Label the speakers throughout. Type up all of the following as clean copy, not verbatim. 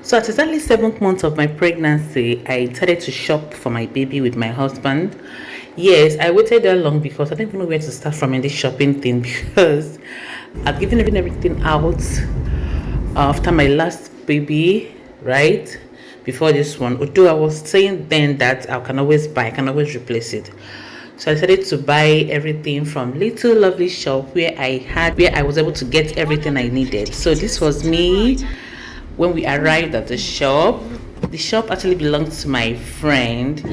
Speaker 1: So at exactly 7th month of my pregnancy, I decided to shop for my baby with my husband. Yes, I waited that long because I didn't even know where to start from in this shopping thing because I've given everything out after my last baby, right? Before this one. Although I was saying then that I can always buy, I can always replace it. So I decided to buy everything from Little Lovely Shop where I was able to get everything I needed. So this was me when we arrived at the shop. The shop actually belongs to my friend.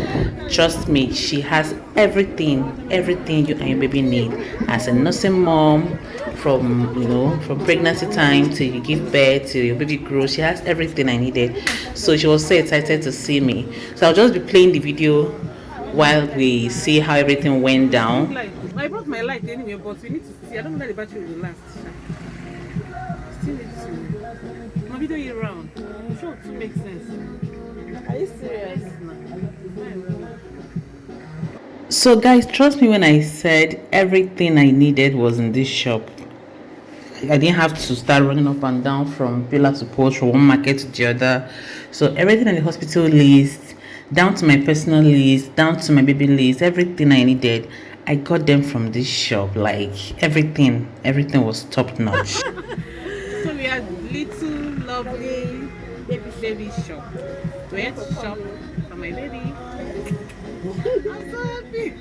Speaker 1: Trust me, she has everything you and your baby need. As a nursing mom, from pregnancy time till you give birth till your baby grows, she has everything I needed. So she was so excited to see me. So I'll just be playing the video while we see how everything went down. I brought my light anyway, but we need to see. I don't know that the battery will last. Still need to. My video year round. I'm sure it makes sense. Are you serious? So guys, trust me when I said everything I needed was in this shop. I didn't have to start running up and down from pillar to post from one market to the other. So everything on the hospital list, down to my personal list, down to my baby list, everything I needed, I got them from this shop. Like everything was top notch. So we had Little Lovely baby shop. We had to shop for my baby. I'm so happy.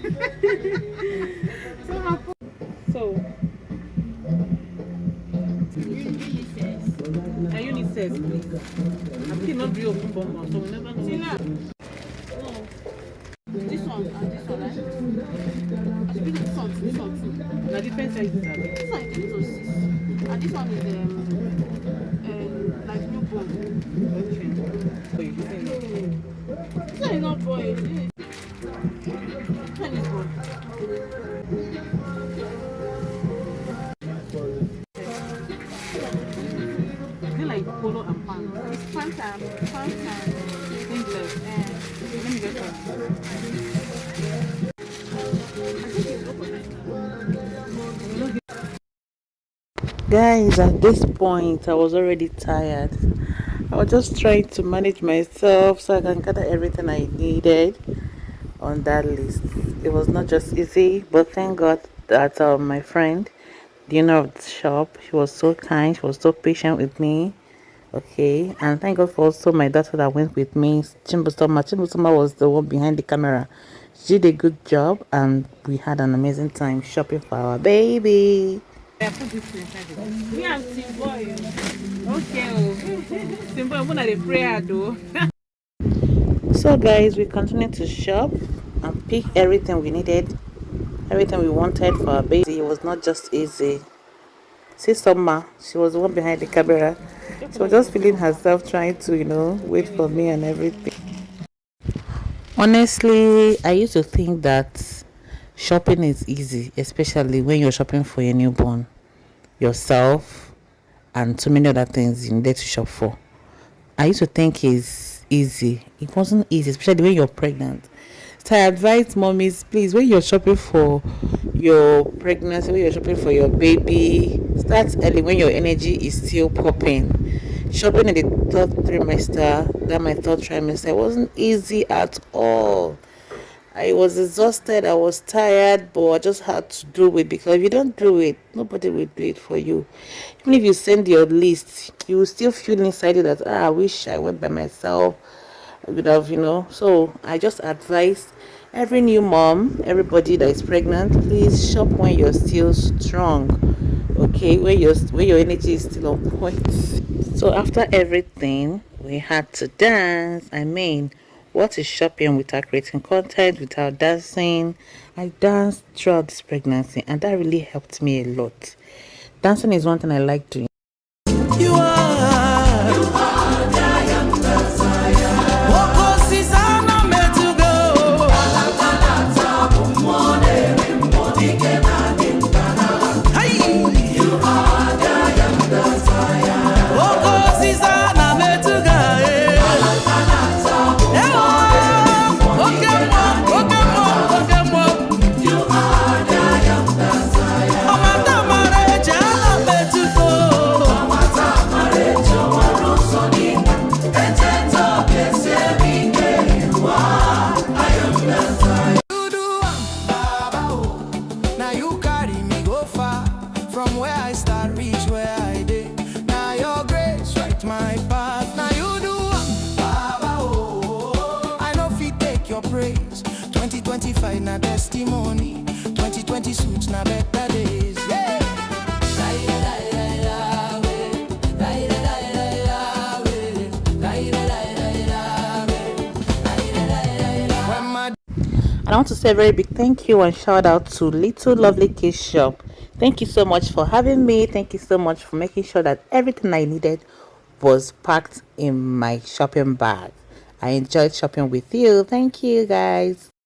Speaker 1: So unisex, please. I'm still not real open bomb, so we never know. No. This one and this one, right? I think this one too. Now different sizes are there. This one I think so 6. And this one is like newborn. Okay. This one is not boy. This one is boy. Like polo and pants. It's pants and singlet. Let me get one. Guys, at this point, I was already tired. I was just trying to manage myself so I can gather everything I needed on that list. It was not just easy, but thank God that my friend, the owner of the shop, she was so kind, she was so patient with me. Okay, and thank God for also my daughter that went with me. Chimbusoma was the one behind the camera. She did a good job, and we had an amazing time shopping for our baby. I put this inside. We have Simboy. Okay, Simboy, I'm gonna pray though. So guys, we continued to shop and pick everything we needed, everything we wanted for our baby. It was not just easy. See Summer, she was the one behind the camera. She was just feeling herself trying to, wait for me and everything. Honestly, I used to think that shopping is easy, especially when you're shopping for your newborn, yourself, and so many other things you need to shop for. I used to think it's easy. It wasn't easy, especially when you're pregnant. So I advise mommies, please, when you're shopping for your pregnancy, when you're shopping for your baby, start early when your energy is still popping. Shopping in the 3rd trimester, that my 3rd trimester, it wasn't easy at all. I was exhausted, I was tired, but I just had to do it because if you don't do it, nobody will do it for you. Even if you send your list, you will still feel inside you that, I wish I went by myself. I would have, So I just advise every new mom, everybody that is pregnant, please shop when you're still strong. Okay, when your energy is still on point. So after everything, we had to dance. What is shopping without creating content, without dancing? I danced throughout this pregnancy, and that really helped me a lot. Dancing is one thing I like doing. You are giant Messiah.
Speaker 2: na testimony. 2020 suits na better days. Yeah.
Speaker 1: And I want to say a very big thank you and shout out to Little Lovely Kids Shop. Thank you so much for having me. Thank you so much for making sure that everything I needed was packed in my shopping bag. I enjoyed shopping with you. Thank you, guys.